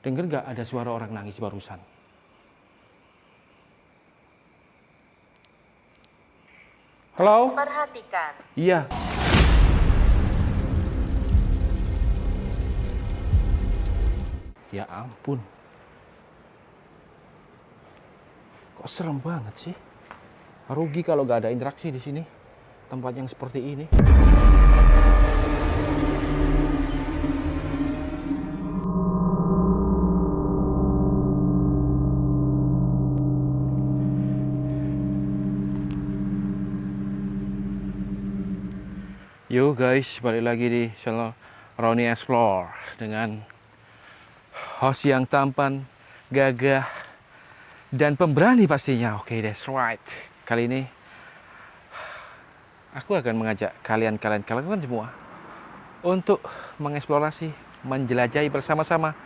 Dengar nggak ada suara orang nangis barusan? Halo? Perhatikan. Iya. Ya ampun. Kok serem banget sih? Rugi kalau nggak ada interaksi di sini. Tempat yang seperti ini. Yo guys, balik lagi di channel Roni Explore dengan host yang tampan, gagah, dan pemberani pastinya. Oke, that's right. Kali ini aku akan mengajak kalian semua untuk mengeksplorasi, menjelajahi bersama-sama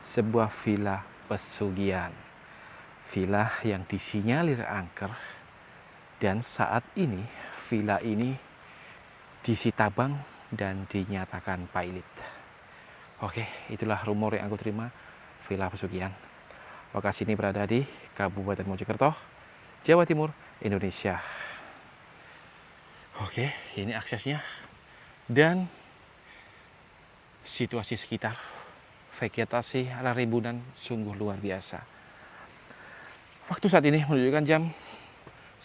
sebuah villa pesugihan. Villa yang disinyalir angker, dan saat ini villa ini disita bank dan dinyatakan pailit. Oke, itulah rumor yang aku terima, villa pesugihan. Lokasi ini berada di Kabupaten Mojokerto, Jawa Timur, Indonesia. Oke, ini aksesnya dan situasi sekitar. Vegetasi ala rimbunan sungguh luar biasa. Waktu saat ini menunjukkan jam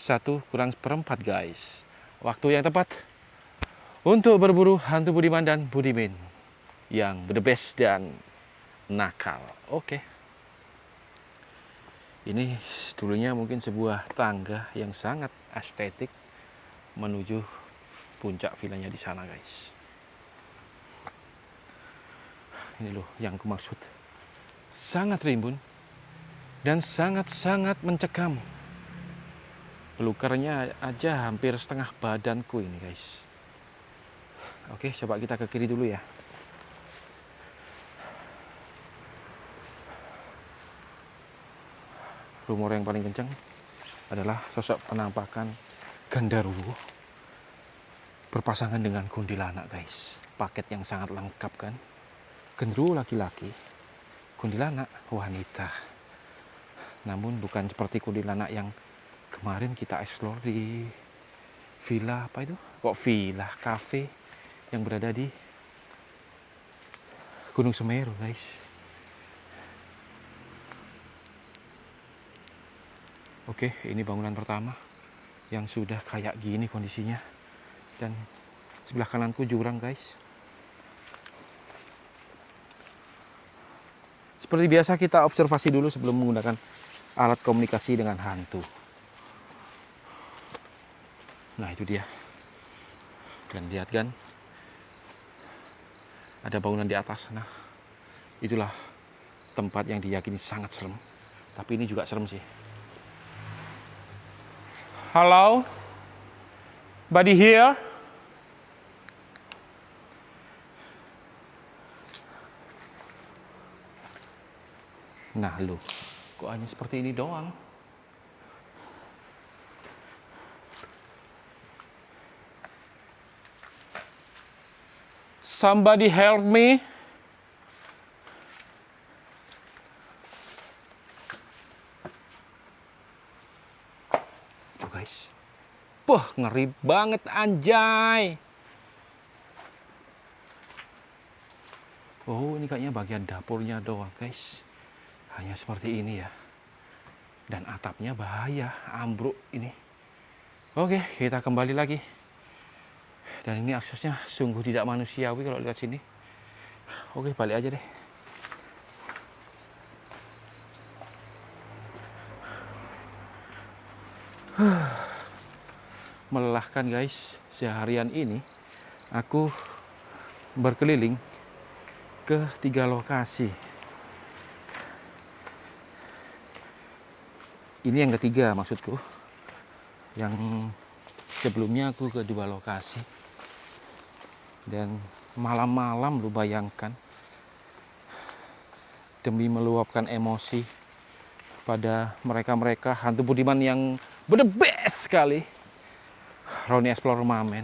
1:04 guys. Waktu yang tepat untuk berburu hantu Budiman dan Budimin yang the best dan nakal. Oke. Ini dulunya mungkin sebuah tangga yang sangat estetik menuju puncak villanya di sana guys. Ini loh yang aku maksud. Sangat rimbun dan sangat-sangat mencekam. Belukarnya aja hampir setengah badanku ini guys. Oke, coba kita ke kiri dulu ya. Rumor yang paling kencang adalah sosok penampakan Genderuwo berpasangan dengan kuntilanak guys. Paket yang sangat lengkap kan. Genderuwo laki-laki, kuntilanak wanita. Namun bukan seperti kuntilanak yang kemarin kita explore di villa apa itu? Kok villa, cafe yang berada di Gunung Semeru guys. Oke, ini bangunan pertama yang sudah kayak gini kondisinya, dan sebelah kananku jurang guys. Seperti biasa kita observasi dulu sebelum menggunakan alat komunikasi dengan hantu. Nah itu dia, kalian lihat kan, ada bangunan di atas. Nah itulah tempat yang diyakini sangat serem, tapi ini juga serem sih. Halo, buddy here. Nah lu, kok hanya seperti ini doang? Somebody help me. Tuh guys. Wah, ngeri banget anjay. Oh, ini kayaknya bagian dapurnya doang guys. Hanya seperti ini ya. Dan atapnya bahaya, ambruk ini. Oke, kita kembali lagi. Dan ini aksesnya sungguh tidak manusiawi kalau lihat sini. Oke, balik aja deh. Melelahkan guys. Seharian ini aku berkeliling ke 3 lokasi. Ini yang ketiga maksudku. Yang sebelumnya aku ke 2 lokasi. Dan malam-malam lu bayangkan, demi meluapkan emosi pada mereka-mereka hantu Budiman yang the best sekali, Roni Explore Mamen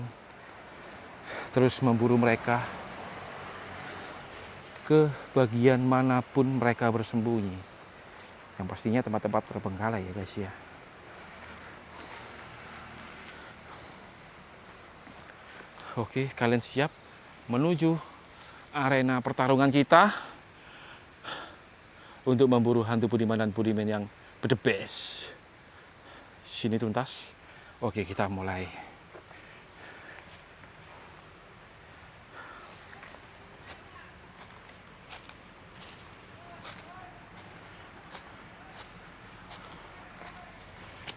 terus memburu mereka ke bagian manapun mereka bersembunyi. Yang pastinya tempat-tempat terbengkalai ya guys ya. Oke, kalian siap menuju arena pertarungan kita untuk memburu hantu Budiman dan Budiman yang the best. Sini tuntas. Oke, kita mulai.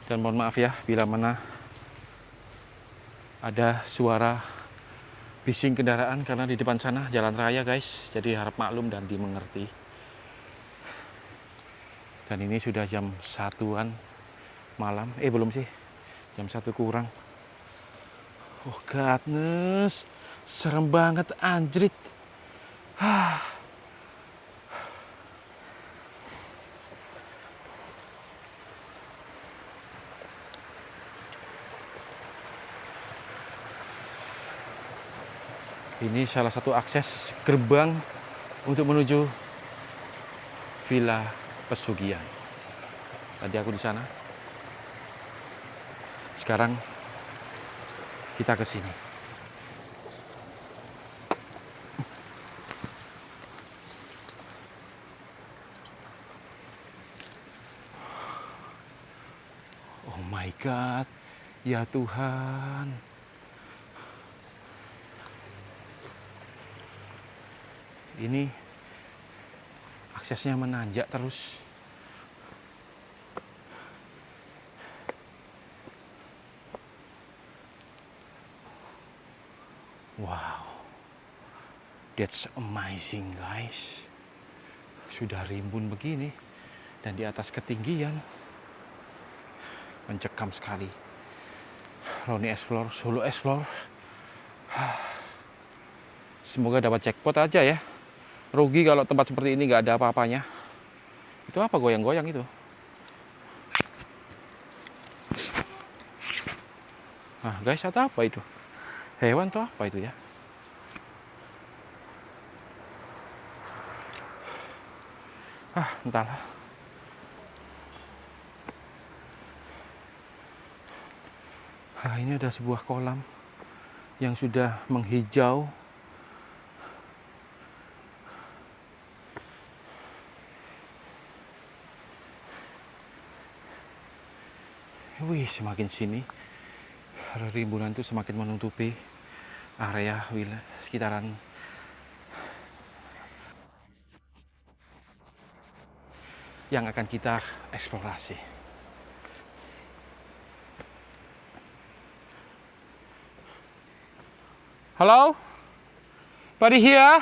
Dan mohon maaf ya bila mana ada suara bising kendaraan karena di depan sana jalan raya guys. Jadi harap maklum dan dimengerti. Dan ini sudah jam 1-an malam. Belum sih. Jam 1 kurang. Oh godness. Serem banget anjrit. Ini salah satu akses gerbang untuk menuju Villa Pesugihan. Tadi aku di sana. Sekarang kita ke sini. Oh my god. Ya Tuhan. Ini aksesnya menanjak terus. Wow, that's amazing guys. Sudah rimbun begini dan di atas ketinggian mencekam sekali. Roni Explore, Solo Explore. Semoga dapat jackpot aja ya. Rugi kalau tempat seperti ini nggak ada apa-apanya. Itu apa goyang-goyang itu? Nah guys, atau apa itu? Hewan tuh apa itu ya? Entahlah. Ini ada sebuah kolam yang sudah menghijau. Wih, semakin sini rimbunan itu semakin menutupi area sekitaran yang akan kita eksplorasi. Halo? Buddy here?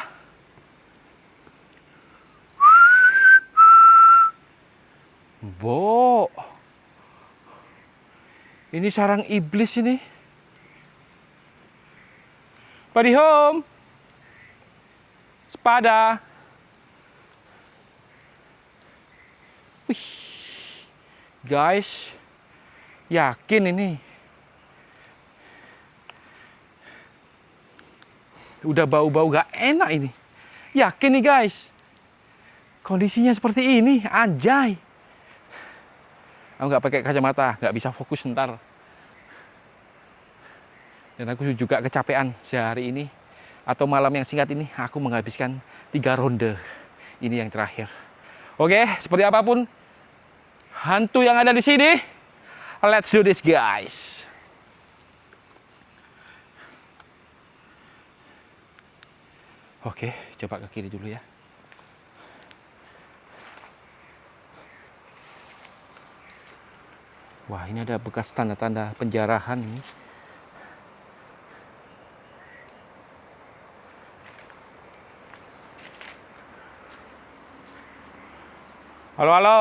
Bo. Ini sarang iblis ini. Buddy home. Sepada. Wih. Guys. Yakin ini. Udah bau-bau gak enak ini. Yakin nih guys. Kondisinya seperti ini. Anjay. Aku nggak pakai kacamata, nggak bisa fokus ntar. Dan aku juga kecapean sehari ini atau malam yang singkat ini aku menghabiskan 3 ronde. Ini yang terakhir. Oke, seperti apapun hantu yang ada di sini, let's do this guys. Oke, coba ke kiri dulu ya. Wah, ini ada bekas tanda-tanda penjarahan nih. Halo, halo.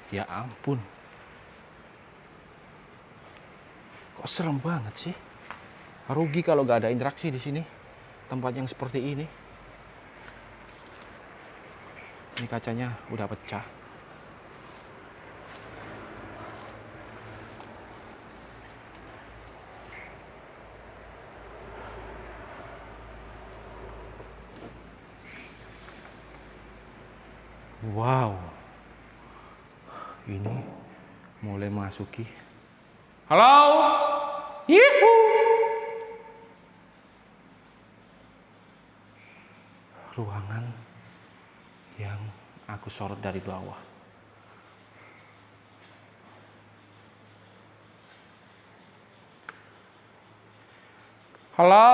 Ya ampun. Kok Kok serem banget sih? Rugi kalau nggak ada interaksi di sini. Tempat yang seperti ini. Ini kacanya udah pecah. Wow. Ini mulai masuki. Halo? Yuhu. Ruangan yang aku sorot dari bawah. Halo?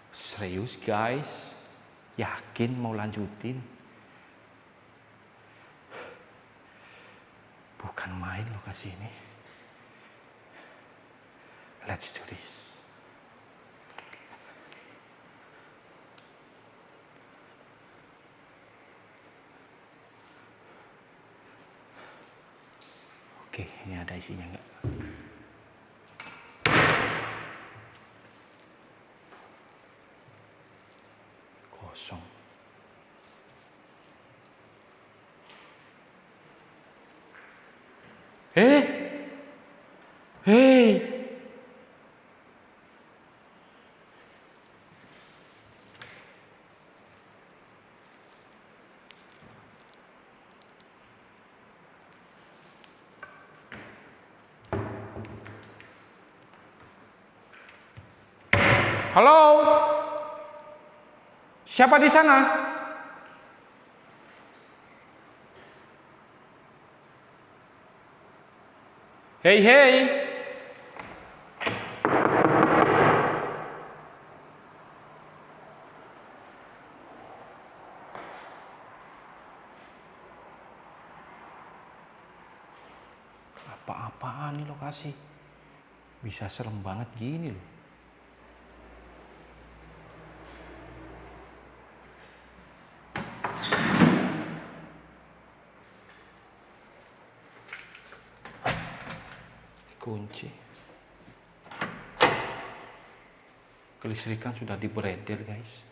Serius guys? Yakin mau lanjutin? Bukan main lokasi ini. Let's do this. Oke, ini ada isinya enggak? Kosong. Hei. Halo? Siapa di sana? Hei, hei. Apa-apaan nih lokasi? Bisa serem banget gini loh. Kunci. Kelistrikan sudah diberedel guys.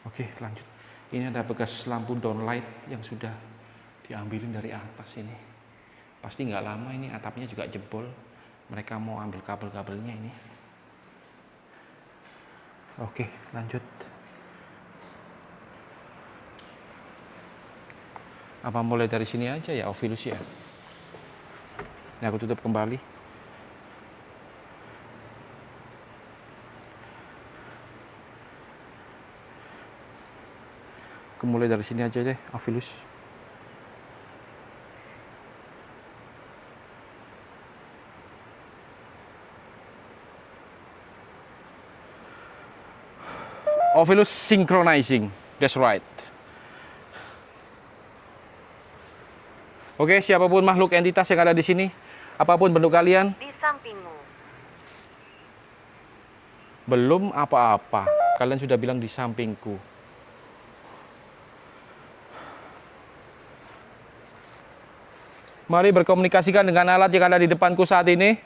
Oke, lanjut. Ini ada bekas lampu downlight yang sudah diambilin dari atas ini. Pasti nggak lama ini atapnya juga jebol. Mereka mau ambil kabel-kabelnya ini. Oke, lanjut. Apa mulai dari sini aja ya, Ovilus ya? Ini aku tutup kembali. Aku mulai dari sini aja deh, Ovilus. Ovilus synchronizing, that's right. Oke, siapapun makhluk entitas yang ada di sini, apapun bentuk kalian, di sampingmu. Belum apa-apa, kalian sudah bilang di sampingku. Mari berkomunikasikan dengan alat yang ada di depanku saat ini.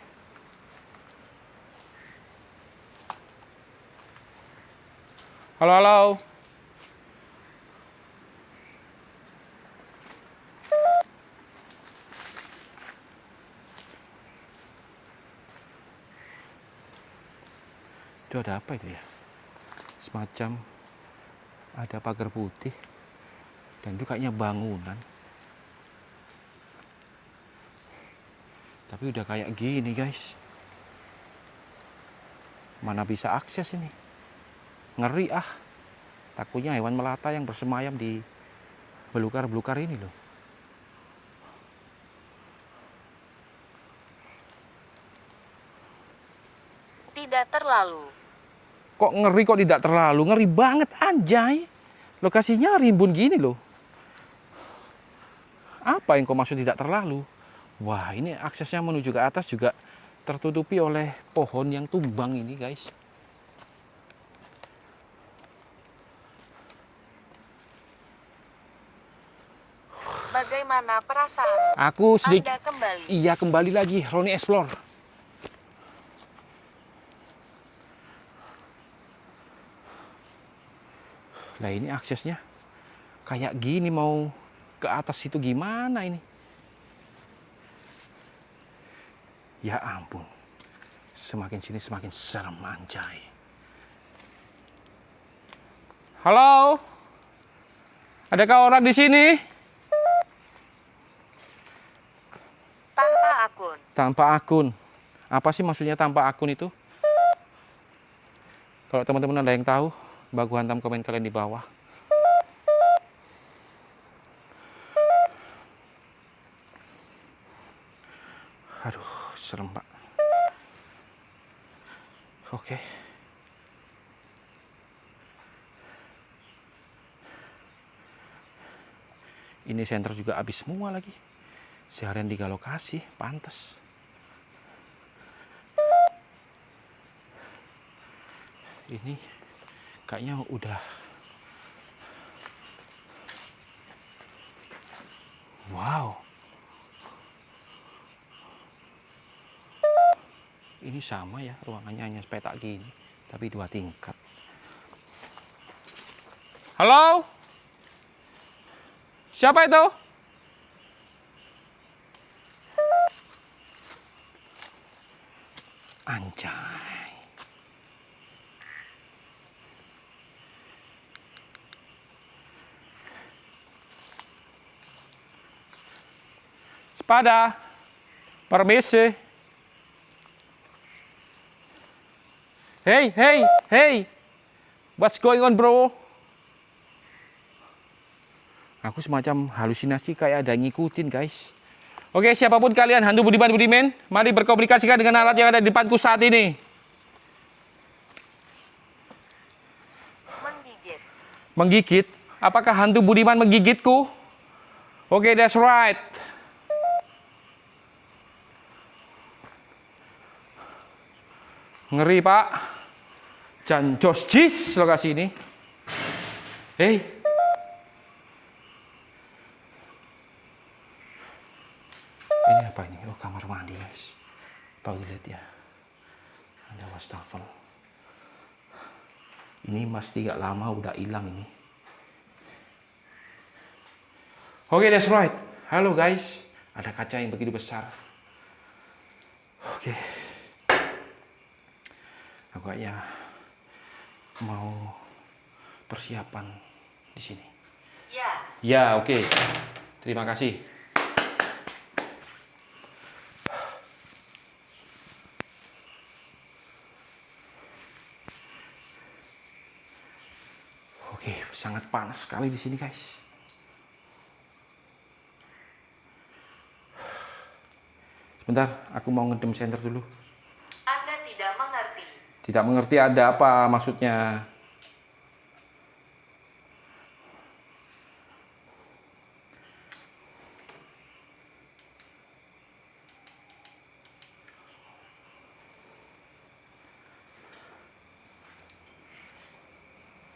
Halo, halo. Itu ada apa itu ya? Semacam ada pagar putih. Dan itu kayaknya bangunan. Tapi udah kayak gini guys. Mana bisa akses ini? Ngeri ah. Takutnya hewan melata yang bersemayam di belukar-belukar ini loh. Tidak terlalu. Kok ngeri, kok tidak terlalu? Ngeri banget anjay. Lokasinya rimbun gini loh. Apa yang kau maksud tidak terlalu? Wah, ini aksesnya menuju ke atas juga tertutupi oleh pohon yang tumbang ini, guys. Bagaimana perasaan? Aku sedikit, Anda kembali. iya kembali lagi, Roni Explore. Lah ini aksesnya kayak gini, mau ke atas itu gimana ini? Ya ampun, semakin sini semakin serem, anjay. Halo, adakah orang di sini? Tanpa akun. Tanpa akun. Apa sih maksudnya tanpa akun itu? Kalau teman-teman ada yang tahu, bagus hantam komen kalian di bawah. Aduh, serem pak. Oke. Ini senter juga habis semua lagi. Seharian 3 lokasi, pantes. Ini kayaknya udah. Wow. Ini sama ya, ruangannya hanya petak gini, tapi 2 tingkat. Halo? Siapa itu? Anjay. Sepada. Permisi. Hey, hey, hey. What's going on, bro? Aku semacam halusinasi kayak ada ngikutin, guys. Oke, siapapun kalian, hantu budiman budimen, mari berkomunikasikan dengan alat yang ada di depanku saat ini. Menggigit. Menggigit? Apakah hantu budiman menggigitku? Oke, that's right. Ngeri, Pak. Jan Jos Jis lokasi ini. Hey. Ini apa ini? Oh, kamar mandi, guys. Toilet ya. Ada wastafel. Ini pasti gak lama udah hilang ini. Oke, that's right. Halo guys. Ada kaca yang begitu besar. Oke. Aku kayaknya mau persiapan di sini. Ya. Ya, oke. Terima kasih. Oke, sangat panas sekali di sini, guys. Sebentar, aku mau ngedem senter dulu. Anda tidak mengerti. Tidak mengerti ada apa maksudnya.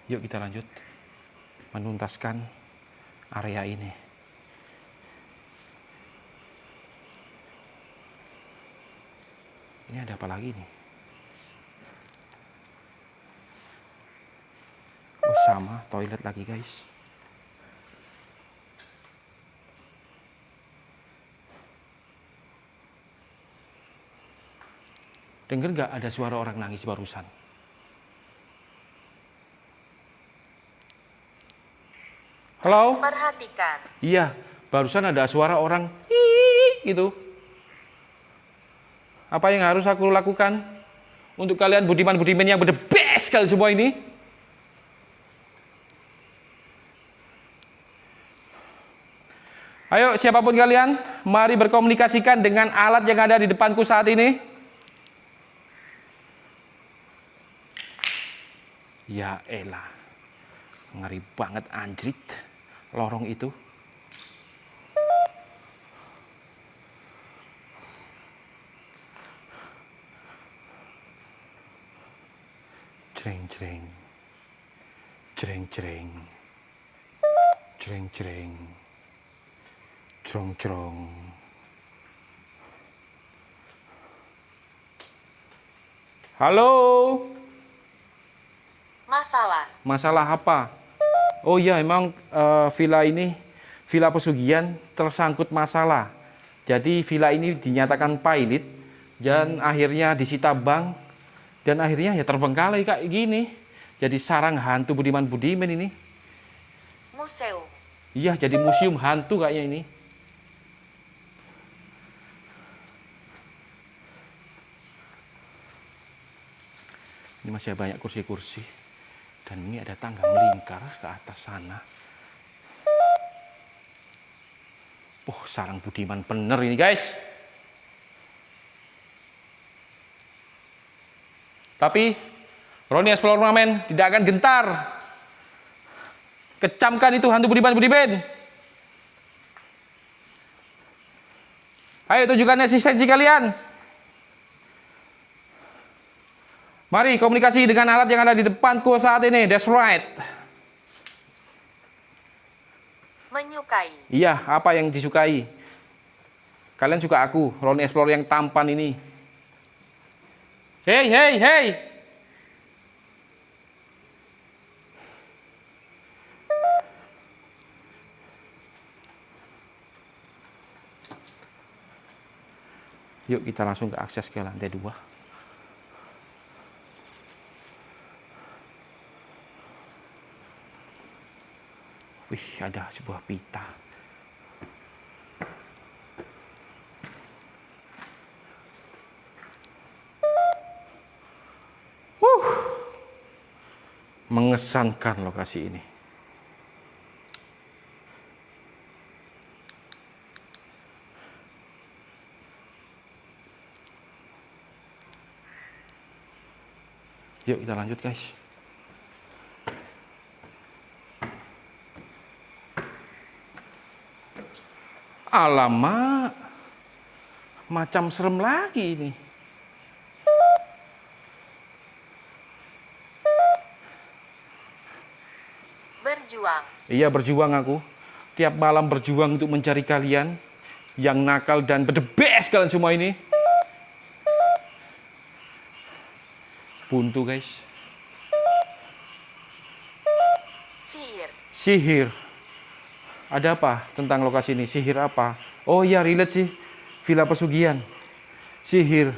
Yuk kita lanjut menuntaskan area ini. Ini ada apa lagi nih? Oh, sama toilet lagi, guys. Dengar nggak ada suara orang nangis barusan? Halo? Perhatikan. Iya, barusan ada suara orang hihihi gitu. Apa yang harus aku lakukan untuk kalian budiman-budiman yang the best kali semua ini? Ayo, siapapun kalian, mari berkomunikasikan dengan alat yang ada di depanku saat ini. Ya elah, ngeri banget anjrit lorong itu. Jreng jreng. Jreng jreng. Jreng jreng. Jrong jrong. Halo. Masalah. Masalah apa? Oh iya, emang villa ini, villa pesugihan tersangkut masalah. Jadi villa ini dinyatakan pailit dan akhirnya disita bank dan akhirnya ya terbengkalai kayak gini. Jadi sarang hantu Budiman Budiman ini. Museum. Iya, jadi museum hantu kayaknya ini. Ini masih banyak kursi-kursi. Dan ini ada tangga melingkar ke atas sana. Sarang Budiman bener ini guys. Tapi Roni Explore Ornamen tidak akan gentar. Kecamkan itu hantu Budiman Budiman. Ayo tunjukkan eksistensi kalian. Mari komunikasi dengan alat yang ada di depanku saat ini. That's right. Menyukai. Iya, apa yang disukai? Kalian suka aku, Roni Explore yang tampan ini. Hei, hei, hei. Yuk kita langsung ke akses ke lantai 2. Wih, ada sebuah pita. Mengesankan lokasi ini. Yuk kita lanjut guys. Alamak, macam serem lagi ini. Berjuang. Iya, berjuang aku. Tiap malam berjuang untuk mencari kalian yang nakal dan berdebes kalian semua ini. Buntu guys. Sihir. Sihir. Ada apa tentang lokasi ini? Sihir apa? Oh iya, relate sih. Villa pesugihan. Sihir.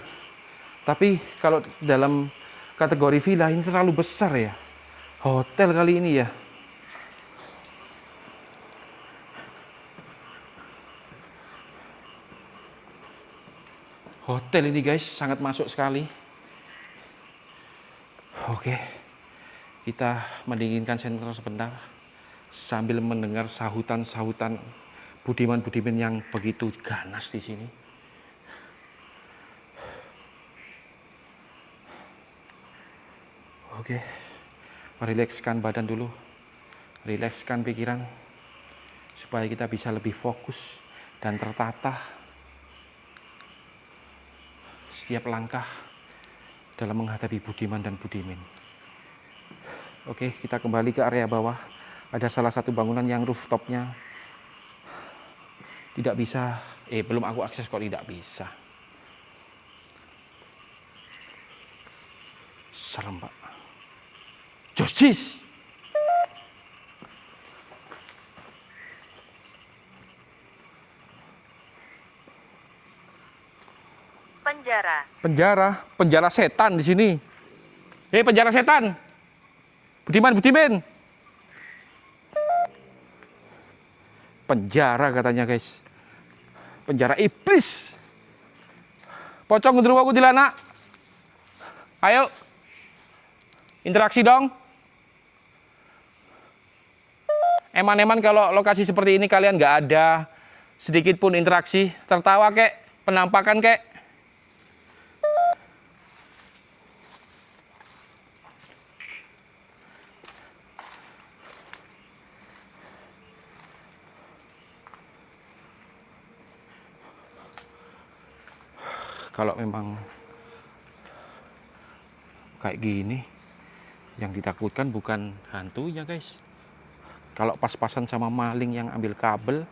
Tapi kalau dalam kategori villa ini terlalu besar ya. Hotel kali ini ya. Hotel ini guys, sangat masuk sekali. Oke. Kita mendinginkan senter sebentar sambil mendengar sahutan-sahutan Budiman-Budiman yang begitu ganas di sini. Oke, merilekskan badan dulu, rilekskan pikiran, supaya kita bisa lebih fokus dan tertata setiap langkah dalam menghadapi Budiman dan Budimin. Oke, kita kembali ke area bawah. Ada salah satu bangunan yang rooftopnya tidak bisa, belum aku akses kok tidak bisa. Serem pak. Josis. Penjara. Penjara setan di sini. Penjara setan. Budiman, Budimin. Penjara katanya guys. Penjara iblis. Pocong gendruwo kuntilanak. Ayo. Interaksi dong. Eman-eman kalau lokasi seperti ini kalian nggak ada sedikit pun interaksi, tertawa kek, penampakan kek. Kalau memang kayak gini, Yang ditakutkan bukan hantunya guys. Kalau pas-pasan sama maling yang ambil kabel,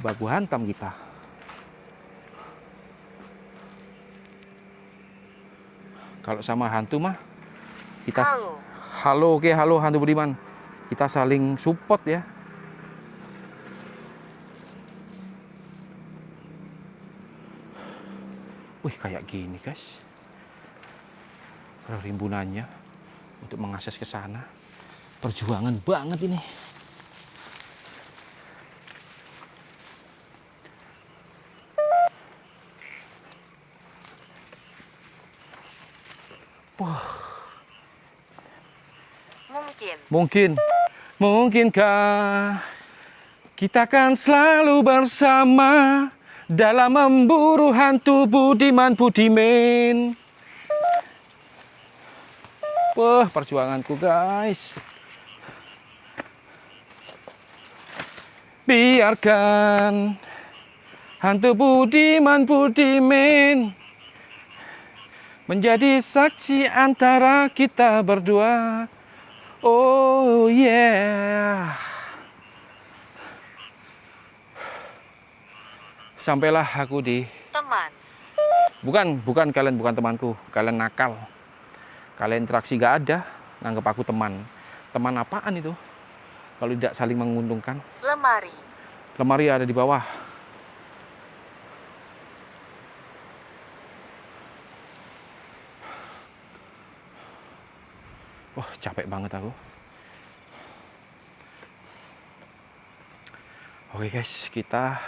baku hantam kita. Kalau sama hantu mah kita Halo. halo, oke, halo hantu Budiman. Kita saling support ya. Wih, kayak gini guys. Rimbunannya untuk mengakses ke sana. Perjuangan banget ini. Mungkin. Mungkinkah kita akan selalu bersama dalam memburu hantu Budiman Budimin. Wah, perjuanganku guys. Biarkan hantu Budiman Budimin menjadi saksi antara kita berdua. Oh yeah. Sampailah aku di Teman. bukan kalian, bukan temanku, kalian nakal, kalian interaksi gak ada, nganggap aku teman. Teman apaan itu kalau tidak saling menguntungkan? Lemari. Lemari ada di bawah. Wah, capek banget aku. Oke guys, kita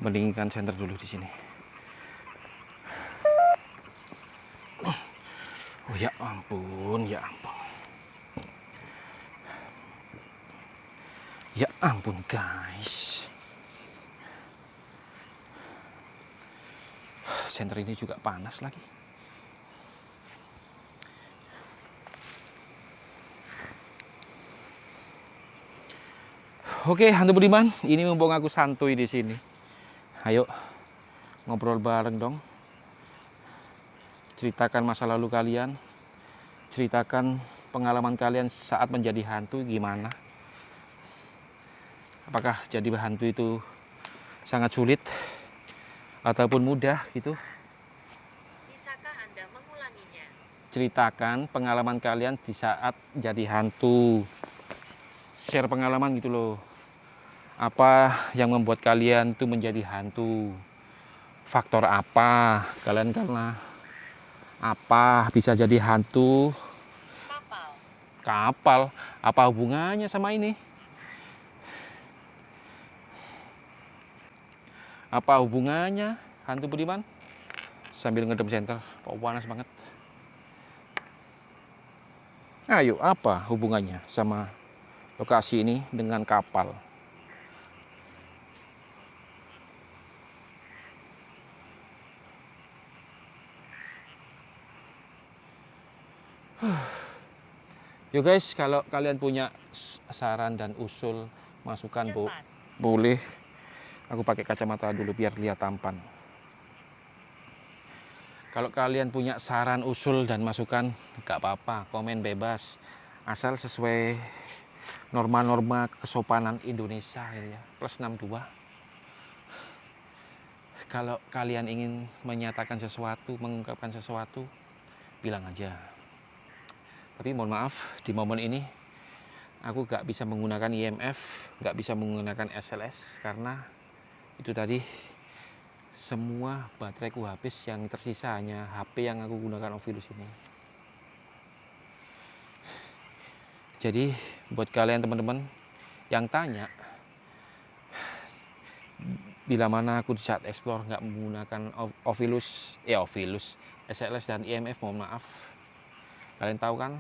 mendinginkan senter dulu di sini. Oh ya ampun, ya ampun. Ya ampun guys. Senter ini juga panas lagi. Oke, hantu Budiman, ini mumpung aku santuy di sini. Ayo ngobrol bareng dong. Ceritakan masa lalu kalian. Ceritakan pengalaman kalian saat menjadi hantu gimana. Apakah jadi hantu itu sangat sulit ataupun mudah gitu? Bisakah Anda mengulanginya? Ceritakan pengalaman kalian di saat jadi hantu. Share pengalaman gitu loh. Apa yang membuat kalian itu menjadi hantu? Faktor apa? Kalian karena apa bisa jadi hantu? Kapal. Kapal, apa hubungannya sama ini? Apa hubungannya hantu Budiman? Sambil ngedem senter, panas banget. Ayo, apa hubungannya sama lokasi ini dengan kapal? Yo guys, kalau kalian punya saran dan usul, masukan Cepat. boleh. Aku pakai kacamata dulu biar lihat tampan. Kalau kalian punya saran, usul, dan masukan, gak apa-apa, komen bebas. Asal sesuai norma-norma kesopanan Indonesia ya, plus 62. Kalau kalian ingin menyatakan sesuatu, mengungkapkan sesuatu, bilang aja. Tapi mohon maaf, di momen ini aku gak bisa menggunakan IMF, gak bisa menggunakan SLS karena itu tadi semua bateraiku habis, yang tersisa hanya HP yang aku gunakan Ovilus ini. Jadi buat kalian teman-teman yang tanya bila mana aku di saat explore nggak menggunakan Ovilus, SLS dan IMF, mohon maaf. Kalian tahu kan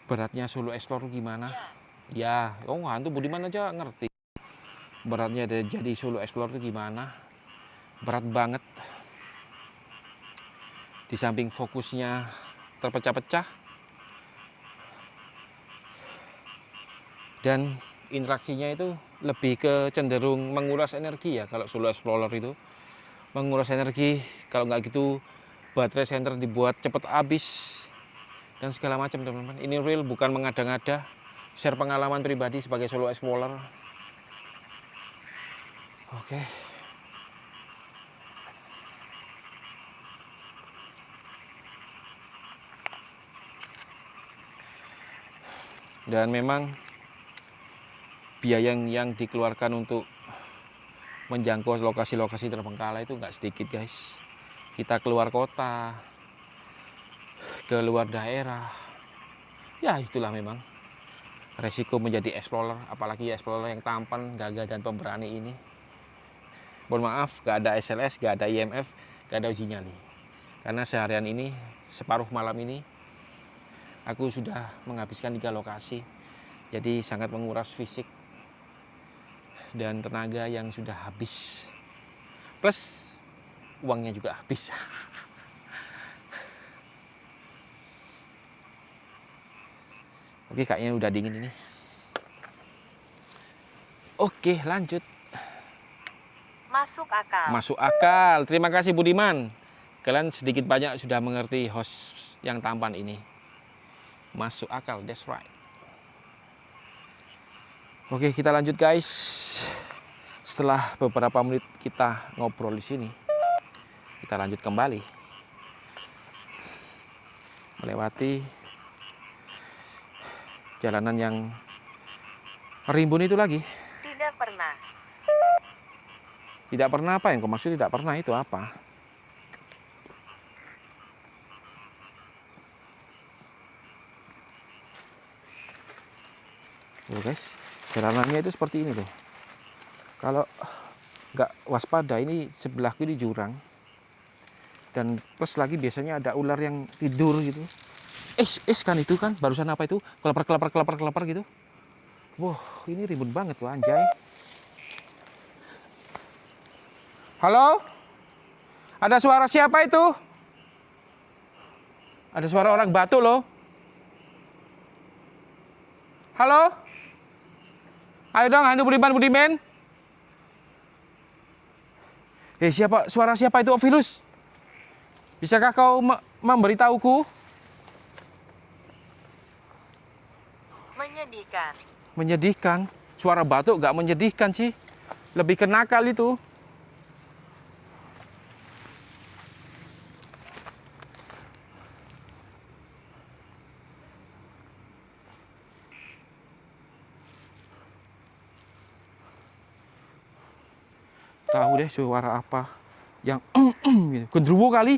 beratnya solo explore gimana? Ya, hantu Budiman aja ngerti. Beratnya jadi solo explore itu gimana? Berat banget. Di samping fokusnya terpecah-pecah dan interaksinya itu lebih ke cenderung menguras energi ya. Kalau solo explorer itu menguras energi, kalau nggak gitu baterai center dibuat cepat habis. dan segala macam teman-teman. Ini real, bukan mengada-ngada. Share pengalaman pribadi sebagai solo explorer. Oke. Dan memang biaya yang dikeluarkan untuk menjangkau lokasi-lokasi terbengkalai itu nggak sedikit guys. Kita keluar kota, keluar daerah, ya itulah memang resiko menjadi explorer, apalagi explorer yang tampan, gagah dan pemberani ini. Mohon maaf, gak ada SLS, gak ada IMF, gak ada uji nyali. Karena seharian ini, separuh malam ini, aku sudah menghabiskan 3 lokasi. Jadi sangat menguras fisik dan tenaga yang sudah habis. Plus uangnya juga habis. Oke, kayaknya udah dingin ini. Oke, lanjut. Masuk akal. Masuk akal. Terima kasih Budiman. Kalian sedikit banyak sudah mengerti host yang tampan ini. Masuk akal, that's right. Oke, kita lanjut guys. Setelah beberapa menit kita ngobrol di sini, kita lanjut kembali. Melewati jalanan yang rimbun itu lagi. Tidak pernah. Tidak pernah apa yang kau maksud tidak pernah itu apa? Tuh guys, jalanannya itu seperti ini loh. Kalau nggak waspada, ini sebelah kiri jurang. Dan plus lagi biasanya ada ular yang tidur gitu. Kan itu kan, barusan apa itu? Kelapar gitu. Wah, ini ribut banget tuh anjay. Halo? Ada suara siapa itu? Ada suara orang batuk loh. Halo? Ayo dong, hantu Budiman. Suara siapa itu, Ovilus? Bisakah kau memberitahuku? Menyedihkan. Menyedihkan. Suara batuk gak menyedihkan sih. Lebih ke nakal itu. Tahu deh suara apa yang gendruwo kali.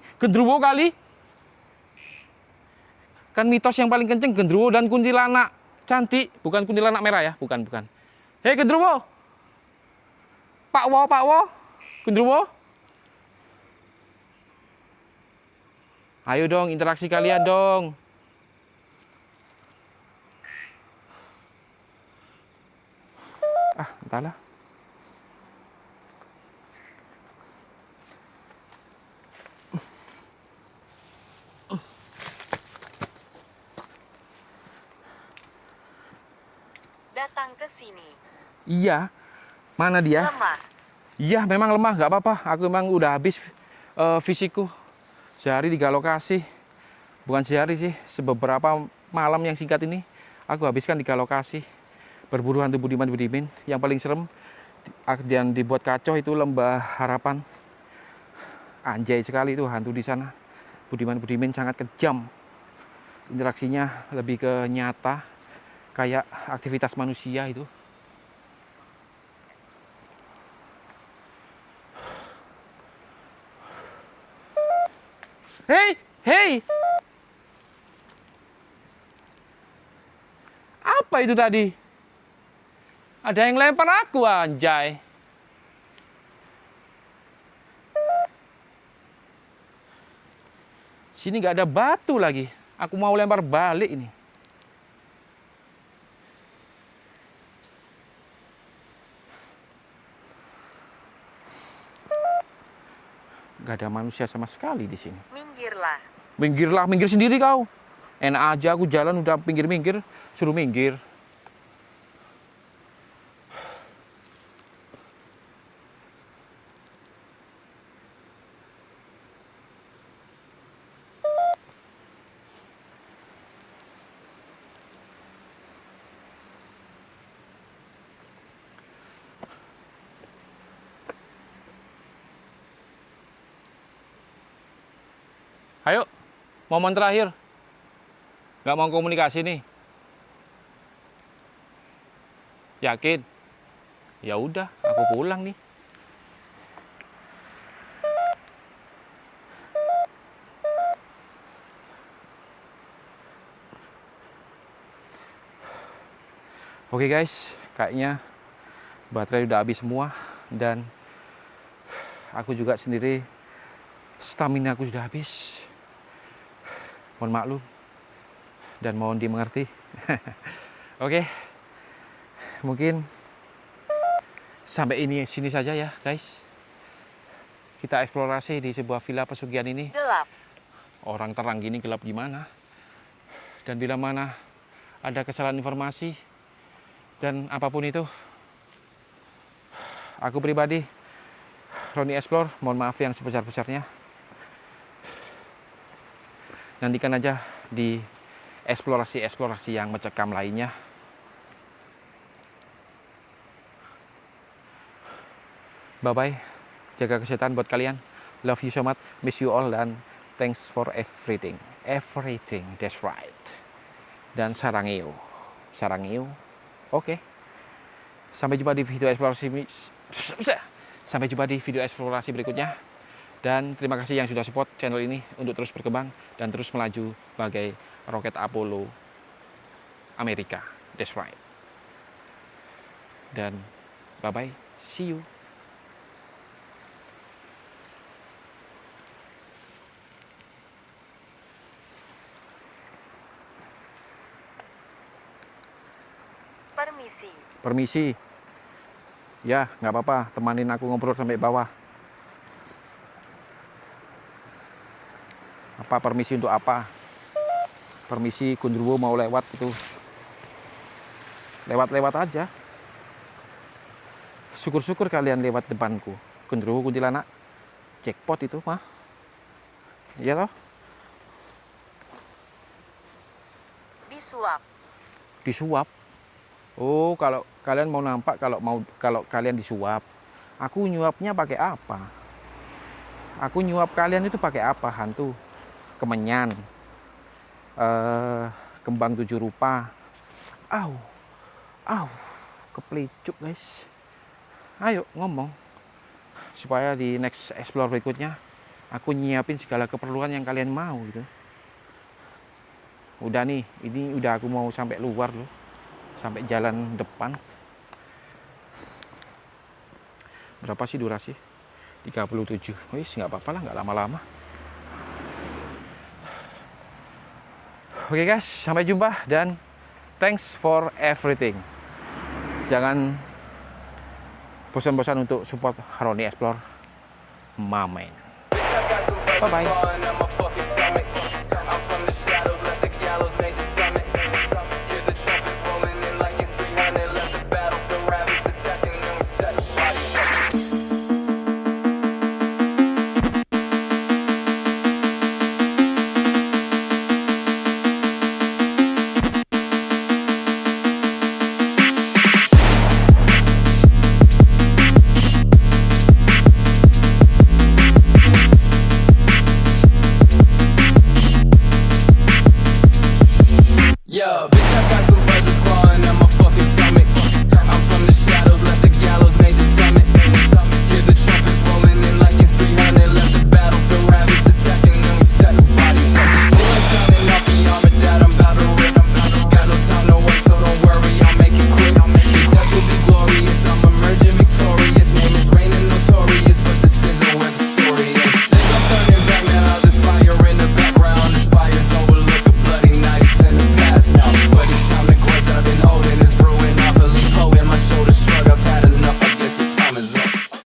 Kan mitos yang paling kenceng gendruwo dan kuntilanak cantik, bukan kuntilanak merah ya, bukan. Hei gendruwo. Pak Wo, gendruwo. Ayo dong, interaksi kalian dong. Entahlah. Datang ke sini. Iya, mana dia? Lemah. Iya, memang lemah, nggak apa-apa. Aku memang udah habis fisikku. Sehari 3 lokasi. Bukan sehari sih, beberapa malam yang singkat ini aku habiskan 3 lokasi. Berburu hantu Budiman. Yang paling serem dan dibuat kacau itu Lembah Harapan. Anjay sekali itu hantu di sana. Budiman sangat kejam. Interaksinya lebih ke nyata, kayak aktivitas manusia itu. Hei! Apa itu tadi? Ada yang lempar aku, anjay. Sini nggak ada batu lagi. Aku mau lempar balik ini. Nggak ada manusia sama sekali di sini. Minggirlah. Minggir sendiri kau. Enak aja aku jalan udah minggir, suruh minggir. Ayo, momen terakhir. Nggak mau komunikasi nih. Yakin? Ya udah, aku pulang nih. Oke guys, kayaknya baterai udah habis semua dan aku juga sendiri stamina aku sudah habis. Mohon maklum dan mohon dimengerti. Oke, mungkin sampai sini saja ya guys. Kita eksplorasi di sebuah villa pesugihan ini. Gelap. Orang terang gini gelap gimana? Dan bila mana ada kesalahan informasi dan apapun itu, aku pribadi, Roni Explore, mohon maaf yang sebesar-besarnya. Nantikan aja di eksplorasi-eksplorasi yang mencekam lainnya. Bye-bye. Jaga kesehatan buat kalian. Love you so much. Miss you all dan thanks for everything. Everything, that's right. Dan sarangeo. Sarangeo. Oke. Sampai jumpa di video eksplorasi. Sampai jumpa di video eksplorasi berikutnya. Dan terima kasih yang sudah support channel ini untuk terus berkembang dan terus melaju bagai roket Apollo Amerika. That's right. Dan bye-bye. See you. Permisi. Permisi. Ya, nggak apa-apa. Temanin aku ngobrol sampai bawah. Apa permisi untuk apa? Permisi Gundurwo mau lewat itu. Lewat-lewat aja. Syukur-syukur kalian lewat depanku. Gundurwo kuntilanak. Jackpot itu mah. Iya toh? Disuap. Disuap. Oh, kalau kalian mau nampak kalau kalian disuap. Aku nyuapnya pakai apa? Aku nyuap kalian itu pakai apa, hantu? Kemenyan. Kembang 7 rupa. Au. Au. Kepelicuk, guys. Ayo ngomong. Supaya di next explore berikutnya aku nyiapin segala keperluan yang kalian mau gitu. Udah nih, ini udah aku mau sampai luar loh. Sampai jalan depan. Berapa sih durasi? 37. Wih, nggak apa-apa lah, nggak lama-lama. Oke guys, sampai jumpa dan thanks for everything. Jangan bosan-bosan untuk support Roni Explore. Mamen. Bye-bye.